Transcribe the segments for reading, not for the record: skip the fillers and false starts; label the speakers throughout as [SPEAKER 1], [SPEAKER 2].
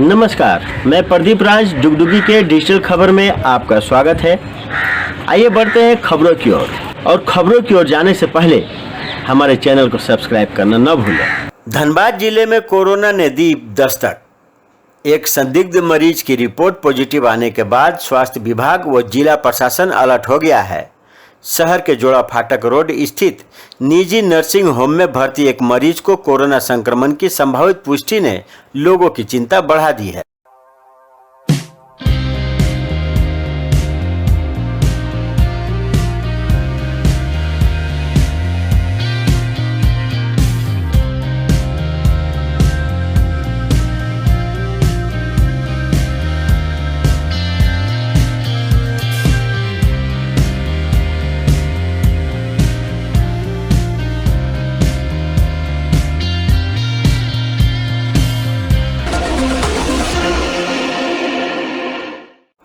[SPEAKER 1] नमस्कार, मैं प्रदीप राज डुगडुगी के डिजिटल खबर में आपका स्वागत है। आइए बढ़ते हैं खबरों की ओर और खबरों की ओर जाने से पहले हमारे चैनल को सब्सक्राइब करना न भूलें। धनबाद जिले में कोरोना ने दी दस्तक। एक संदिग्ध मरीज की रिपोर्ट पॉजिटिव आने के बाद स्वास्थ्य विभाग व जिला प्रशासन अलर्ट हो गया है। शहर के जोड़ा फाटक रोड स्थित निजी नर्सिंग होम में भर्ती एक मरीज को कोरोना संक्रमण की संभावित पुष्टि ने लोगों की चिंता बढ़ा दी है।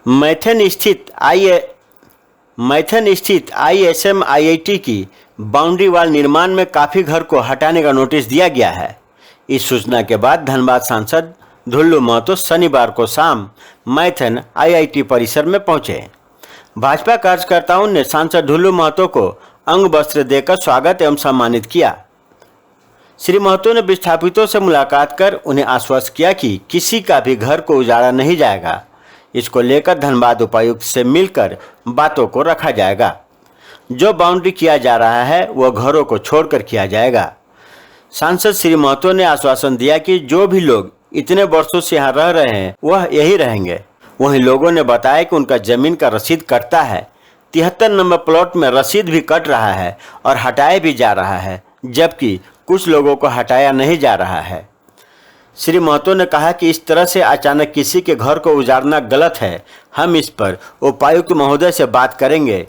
[SPEAKER 1] मैथन स्थित ISM IIT की बाउंड्री वाल निर्माण में काफी घर को हटाने का नोटिस दिया गया है। इस सूचना के बाद धनबाद सांसद धुल्लू महतो शनिवार को शाम मैथन IIT परिसर में पहुंचे। भाजपा कार्यकर्ताओं ने सांसद धुल्लू महतो को अंग वस्त्र देकर स्वागत एवं सम्मानित किया। श्री महतो ने विस्थापितों से मुलाकात कर उन्हें आश्वस्त किया कि किसी का भी घर को उजाड़ा नहीं जाएगा। इसको लेकर धनबाद उपायुक्त से मिलकर बातों को रखा जाएगा। जो बाउंड्री किया जा रहा है वह घरों को छोड़कर किया जाएगा। सांसद श्री महतो ने आश्वासन दिया कि जो भी लोग इतने वर्षों से यहाँ रह रहे हैं वह यही रहेंगे। वहीं लोगों ने बताया कि उनका जमीन का रसीद कटता है। 73 नंबर प्लॉट में रसीद भी कट रहा है और हटाया भी जा रहा है, जबकि कुछ लोगों को हटाया नहीं जा रहा है। श्री महतो ने कहा कि इस तरह से अचानक किसी के घर को उजाड़ना गलत है। हम इस पर उपायुक्त महोदय से बात करेंगे।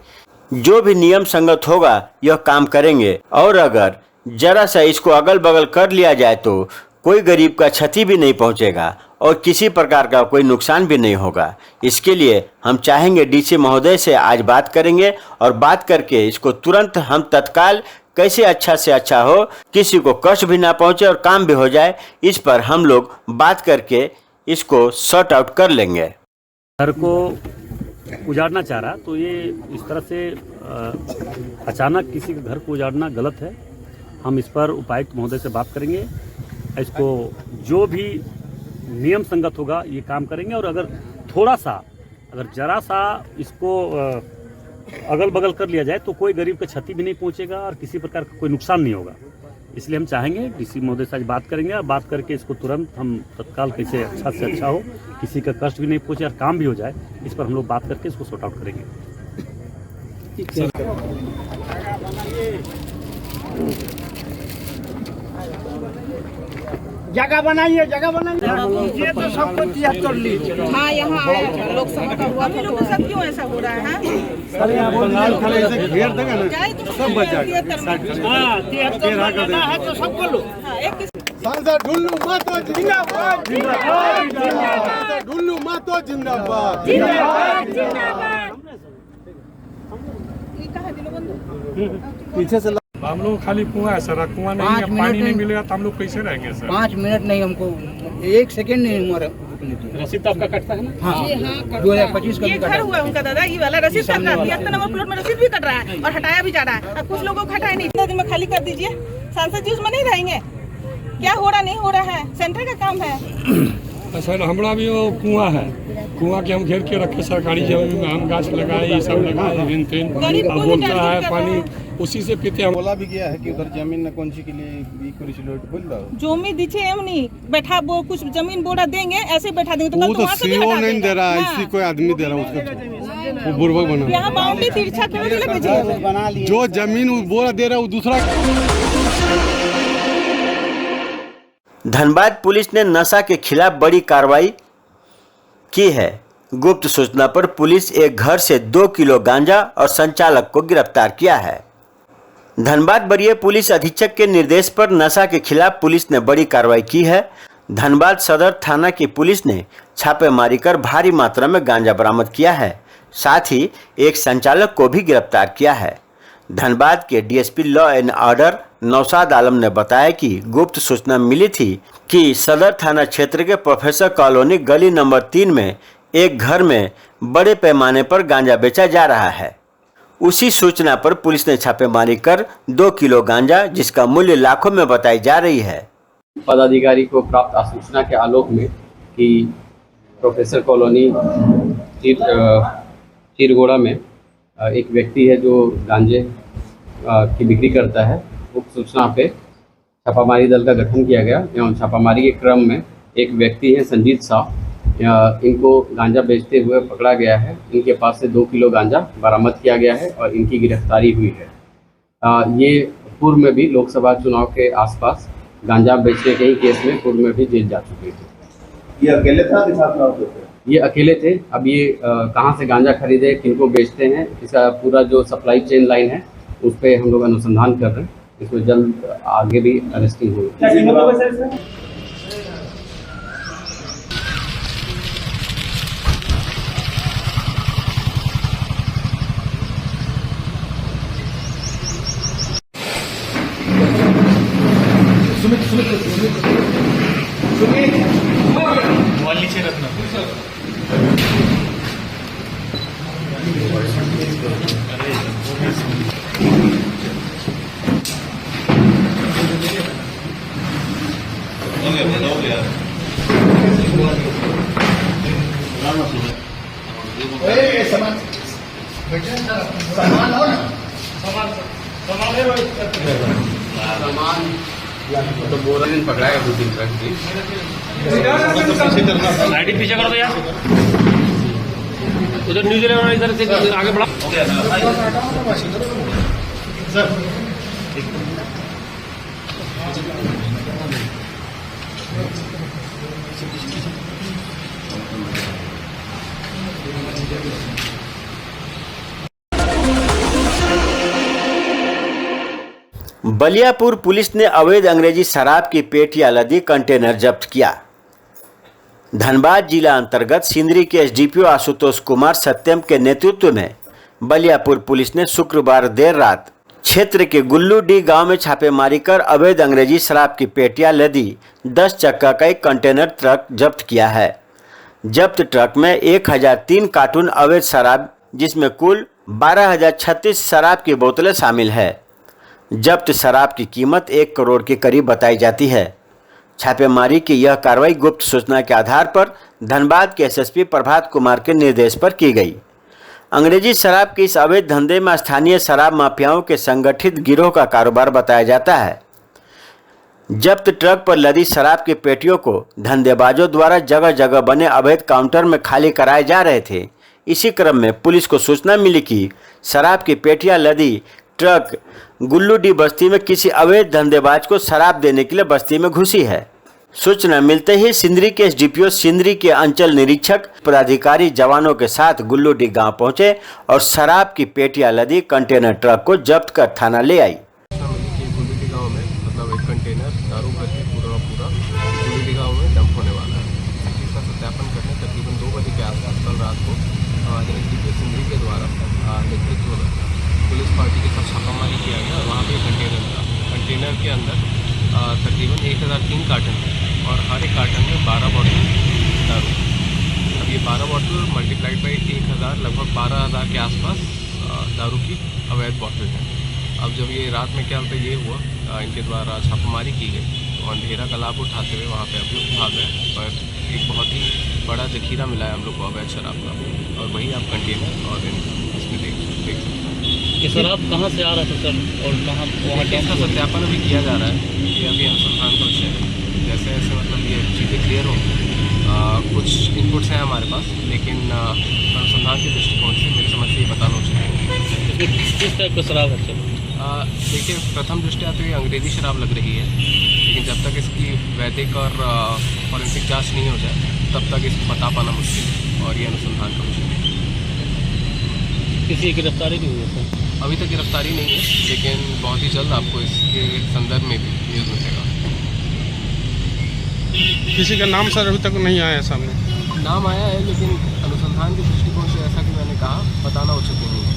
[SPEAKER 1] जो भी नियम संगत होगा यह काम करेंगे और अगर जरा सा इसको अगल बगल कर लिया जाए तो कोई गरीब का क्षति भी नहीं पहुंचेगा और किसी प्रकार का कोई नुकसान भी नहीं होगा। इसके लिए हम चाहेंगे DC महोदय से आज बात करेंगे और बात करके इसको तुरंत हम तत्काल कैसे अच्छा से अच्छा हो, किसी को कष्ट भी ना पहुंचे और काम भी हो जाए, इस पर हम लोग बात करके इसको सॉर्ट आउट कर लेंगे।
[SPEAKER 2] घर को उजाड़ना चाह रहा तो ये इस तरह से अचानक किसी के घर को उजाड़ना गलत है। हम इस पर उपायुक्त महोदय से बात करेंगे। इसको जो भी नियम संगत होगा ये काम करेंगे और अगर थोड़ा सा जरा सा इसको अगल बगल कर लिया जाए तो कोई गरीब का क्षति भी नहीं पहुंचेगा और किसी प्रकार का कोई नुकसान नहीं होगा। इसलिए हम चाहेंगे DC महोदय से आज बात करेंगे और बात करके इसको तुरंत हम तत्काल कैसे अच्छा से अच्छा हो, किसी का कष्ट भी नहीं पहुंचे और काम भी हो जाए, इस पर हम लोग बात करके इसको सॉर्ट आउट करेंगे।
[SPEAKER 3] जगह बनाइए ये तो सबको 73 लीजिए।
[SPEAKER 4] हाँ, यहाँ लोकसभा का हुआ था, लोगों के साथ क्यों ऐसा हो रहा है?
[SPEAKER 3] सर यहाँ बंगाल खड़े से घेर देंगे ना, सब बच जाएगा। हाँ, 73 करना है तो सबको लो। सांसद ढुल्लू महतो जिंदाबाद, जिंदाबाद। ढुल्लू महतो जिंदाबाद, जिंदाबाद। पीछे से
[SPEAKER 5] हम लोग खाली कुआं है सर, कुआं नहीं है, पानी नहीं मिलेगा तो हम लोग कैसे रहेंगे सर?
[SPEAKER 6] 5 मिनट नहीं, हमको 1 सेकंड नहीं हुआ।
[SPEAKER 2] रसीद आपका कटता है ना?
[SPEAKER 6] हाँ, 2025 का
[SPEAKER 4] ये घर हुआ उनका दादा, ये वाला रसीद कट रहा है। 73 नंबर प्लॉट में रसीद भी कट रहा है और हटाया भी जा रहा है। अब कुछ लोगों को हटाया नहीं, इतना दिन में खाली कर दीजिए। सांसद जी उसमें नहीं रहेंगे। क्या हो रहा नहीं हो रहा है, सेंटर का काम है।
[SPEAKER 5] सर हमारा भी वो कुआं है, कुआं के हम घेर के रखे सरकारी जमीन में, हम गाछ लगाए, ये सब लगाए, अब बोलता है पानी उसी से पीते हैं।
[SPEAKER 7] बोला भी गया है कि उधर जमीन न कौन सी के लिए बोल रहा हूँ
[SPEAKER 4] जमी दीजिए एम नहीं बैठा, वो कुछ जमीन बोरा देंगे ऐसे बैठा देंगे तो कल तो वहाँ से भी हटा
[SPEAKER 7] नहीं
[SPEAKER 4] देगा।
[SPEAKER 7] दे रहा है,
[SPEAKER 4] हाँ।
[SPEAKER 7] इसी कोई आदमी दे रहा है उसको, वो बुर्बक बना।
[SPEAKER 4] यहाँ बाउंड्री तिरछा कर दीजिए।
[SPEAKER 7] जो जमीन वो बोरा दे रहा है वो दूसरा।
[SPEAKER 1] धनबाद पुलिस ने नशा के खिलाफ बड़ी कार्रवाई की है। गुप्त सूचना पर पुलिस एक घर से 2 किलो गांजा और संचालक को गिरफ्तार किया है। धनबाद वरीय पुलिस अधीक्षक के निर्देश पर नशा के खिलाफ पुलिस ने बड़ी कार्रवाई की है। धनबाद सदर थाना की पुलिस ने छापेमारी कर भारी मात्रा में गांजा बरामद किया है। साथ ही एक संचालक को भी गिरफ्तार किया है। धनबाद के DSP law and order Naushad Alam ने बताया कि गुप्त सूचना मिली थी कि सदर थाना क्षेत्र के प्रोफेसर कॉलोनी गली नंबर 3 में एक घर में बड़े पैमाने पर गांजा बेचा जा रहा है। उसी सूचना पर पुलिस ने छापेमारी कर 2 किलो गांजा, जिसका मूल्य लाखों में बताई जा रही है।
[SPEAKER 8] पदाधिकारी को प्राप्त सूचना के आलोक में कि प्रोफेसर कॉलोनी चीरगोड़ा में एक व्यक्ति है जो गांजे की बिक्री करता है, उक्त सूचना पे छापामारी दल का गठन किया गया एवं छापामारी के क्रम में एक व्यक्ति है संजीत शाह, इनको गांजा बेचते हुए पकड़ा गया है। इनके पास से 2 किलो गांजा बरामद किया गया है और इनकी गिरफ्तारी हुई है। ये पूर्व में भी लोकसभा चुनाव के आसपास गांजा बेचने के ही केस में पूर्व में भी जेल जा चुके थे।
[SPEAKER 7] ये अकेले था?
[SPEAKER 8] ये अकेले थे। अब ये कहाँ से गांजा खरीदे, किनको बेचते हैं, इसका पूरा जो सप्लाई चेन लाइन है उस पर हम लोग अनुसंधान कर रहे हैं। इसमें जल्द आगे भी अरेस्टिंग होगी। तो बोरा दिन पकड़ाएगा 2 दिन तक।
[SPEAKER 2] आईडी पीछे कर दो यार, उधर न्यूजीलैंड इधर से आगे बढ़ा।
[SPEAKER 1] बलियापुर पुलिस ने अवैध अंग्रेजी शराब की पेटियां लदी कंटेनर जब्त किया। धनबाद जिला अंतर्गत सिंदरी के एसडीपीओ आशुतोष कुमार सत्यम के नेतृत्व में बलियापुर पुलिस ने शुक्रवार देर रात क्षेत्र के गुल्लूडी गांव में छापेमारी कर अवैध अंग्रेजी शराब की पेटियां लदी 10 चक्का का एक कंटेनर ट्रक जब्त किया है। जब्त ट्रक में 1003 कार्टून अवैध शराब, जिसमें कुल 12,036 शराब की बोतलें शामिल है। जब्त शराब की कीमत 1 करोड़ के करीब बताई जाती है। छापेमारी की यह कार्रवाई गुप्त सूचना के आधार पर धनबाद के एसएसपी प्रभात कुमार के निर्देश पर की गई। अंग्रेजी शराब के इस अवैध धंधे में स्थानीय शराब माफियाओं के संगठित गिरोह का कारोबार बताया जाता है। जब्त ट्रक पर लदी शराब की पेटियों को धंधेबाजों द्वारा जगह जगह बने अवैध काउंटर में खाली कराए जा रहे थे। इसी क्रम में पुलिस को सूचना मिली कि शराब की पेटियां लदी ट्रक गुल्लूडी बस्ती में किसी अवैध धंधेबाज को शराब देने के लिए बस्ती में घुसी है। सूचना मिलते ही सिंदरी के एसडीपीओ सिंदरी के अंचल निरीक्षक पदाधिकारी जवानों के साथ गुल्लूडी गांव पहुंचे और शराब की पेटियां लदी कंटेनर ट्रक को जब्त कर थाना ले आई।
[SPEAKER 8] गुल्लूडी गांव में मतलब एक कंटेनर दारू भर के पूरा गुल्लूडी गांव में डंप होने वाला है। इसका सत्यापन करने तकरीबन 2 बजे के आसपास कल रात को एसडीपीओ सिंदरी के द्वारा नेतृत्व में पुलिस पार्टी के साथ छापामारी किया गया। वहाँ पे कंटेनर था। कंटेनर के अंदर तकरीबन 1003 कार्टन थे और हर एक कार्टन में 12 बॉटल दारू। अब ये 12 बॉटल मल्टीप्लाइड बाई 1000 लगभग 12,000 के आसपास दारू की अवैध बॉटल है। अब जब ये रात में क्या ये हुआ, इनके द्वारा छापामारी की गई तो अंधेरा का लाभ उठाते हुए वहाँ पे हम लोग भाग गए, पर एक बहुत ही बड़ा जखीरा मिला है हम लोग को अवैध शराब का, और वही आप कंटेनर और इसमें देख सकते हैं।
[SPEAKER 2] ये शराब कहाँ से आ रहा था सर और कहाँ
[SPEAKER 8] इसका सत्यापन अभी किया जा रहा है। ये अभी अनुसंधान का विषय है। जैसे जैसे मतलब ये चीज़ें क्लियर होंगी, कुछ इनपुट्स हैं हमारे पास, लेकिन अनुसंधान के दृष्टिकोण से मेरी समझ से ये बताना उचित है।
[SPEAKER 2] किस टाइप का शराब है सर?
[SPEAKER 8] देखिए, प्रथम दृष्टया तो ये अंग्रेज़ी शराब लग रही है, लेकिन जब तक इसकी वैदिक और फॉरेंसिक जाँच नहीं हो जाए तब तक इसको बता पाना मुश्किल है, और ये अनुसंधान का विषय है।
[SPEAKER 2] किसी की गिरफ्तारी भी हुई है सर?
[SPEAKER 8] अभी तक गिरफ्तारी नहीं है, लेकिन बहुत ही जल्द आपको इसके संदर्भ में भी न्यूज़ मिलेगा।
[SPEAKER 5] किसी का नाम सर अभी तक नहीं आया सामने?
[SPEAKER 8] नाम आया है, लेकिन अनुसंधान के दृष्टिकोण से ऐसा कि मैंने कहा बताना उचित नहीं है।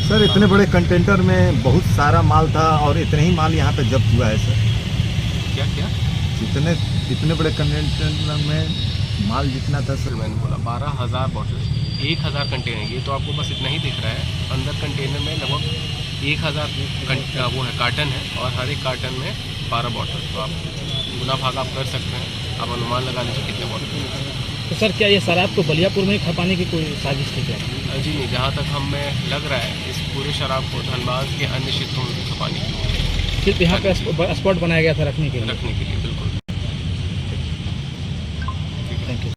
[SPEAKER 9] सर इतने बड़े कंटेनर में बहुत सारा माल था और इतने ही माल यहाँ पे जब्त हुआ है सर।
[SPEAKER 8] क्या क्या
[SPEAKER 9] इतने बड़े कंटेनर में माल जितना था सर।
[SPEAKER 8] मैंने बोला 12,000 बॉटल, 1,000 कंटेनर। ये तो आपको बस इतना ही दिख रहा है, अंदर कंटेनर में लगभग 1,000 वो है कार्टन है, और हर एक कार्टन में 12 बॉटल। तो आप गुना भाग आप कर सकते हैं, आप अनुमान लगा लीजिए कितने बॉटल।
[SPEAKER 6] तो सर क्या ये शराब को बलियापुर में ही खपाने की कोई साजिश थी क्या?
[SPEAKER 8] जी नहीं, जहाँ तक हमें लग रहा है इस पूरे शराब को धनबाद के अन्य क्षेत्रों में भी खपाने की,
[SPEAKER 6] सिर्फ यहाँ पे स्पॉट बनाया गया था रखने के लिए?
[SPEAKER 8] बिल्कुल।
[SPEAKER 6] Thank you.